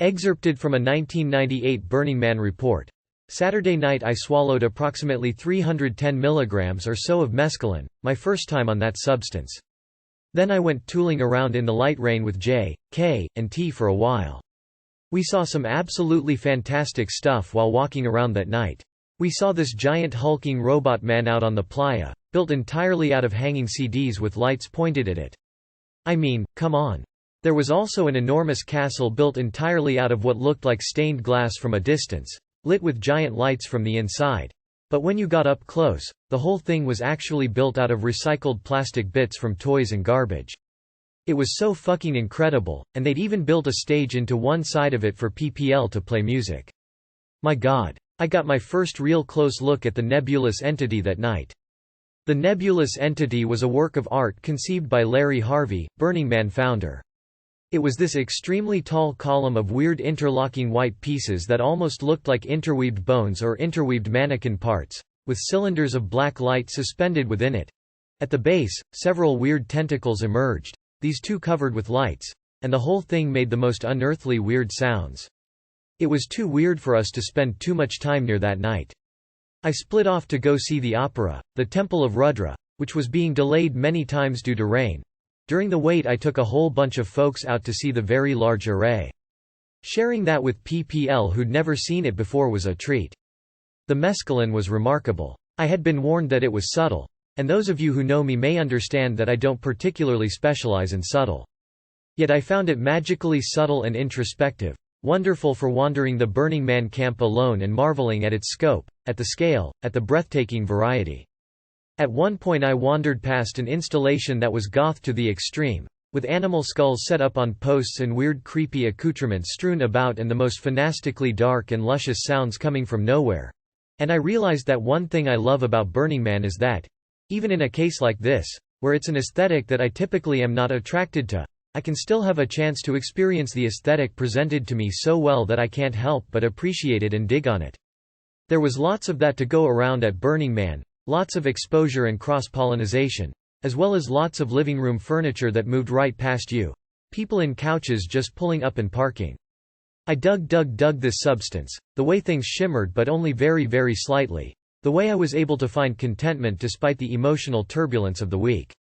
Excerpted from a 1998 Burning Man report. Saturday night I swallowed approximately 310 milligrams or so of mescaline, my first time on that substance. Then I went tooling around in the light rain with J, K, and T for a while. We saw some absolutely fantastic stuff while walking around that night. We saw this giant hulking robot man out on the playa, built entirely out of hanging CDs with lights pointed at it. I mean, come on. There was also an enormous castle built entirely out of what looked like stained glass from a distance, lit with giant lights from the inside. But when you got up close, the whole thing was actually built out of recycled plastic bits from toys and garbage. It was so fucking incredible, and they'd even built a stage into one side of it for PPL to play music. My god. I got my first real close look at the nebulous entity that night. The nebulous entity was a work of art conceived by Larry Harvey, Burning Man founder. It was this extremely tall column of weird interlocking white pieces that almost looked like interweaved bones or interweaved mannequin parts, with cylinders of black light suspended within it. At the base, several weird tentacles emerged, these too covered with lights, and the whole thing made the most unearthly weird sounds. It was too weird for us to spend too much time near that night. I split off to go see the opera, The Temple of Rudra, which was being delayed many times due to rain. During the wait I took a whole bunch of folks out to see the very large array. Sharing that with PPL who'd never seen it before was a treat. The mescaline was remarkable. I had been warned that it was subtle, and those of you who know me may understand that I don't particularly specialize in subtle. Yet I found it magically subtle and introspective, wonderful for wandering the Burning Man camp alone and marveling at its scope, at the scale, at the breathtaking variety. At one point I wandered past an installation that was goth to the extreme, with animal skulls set up on posts and weird creepy accoutrements strewn about and the most fantastically dark and luscious sounds coming from nowhere. And I realized that one thing I love about Burning Man is that, even in a case like this, where it's an aesthetic that I typically am not attracted to, I can still have a chance to experience the aesthetic presented to me so well that I can't help but appreciate it and dig on it. There was lots of that to go around at Burning Man. Lots of exposure and cross-pollination, as well as lots of living room furniture that moved right past you. People in couches just pulling up and parking. I dug this substance, the way things shimmered but only very, very slightly, the way I was able to find contentment despite the emotional turbulence of the week.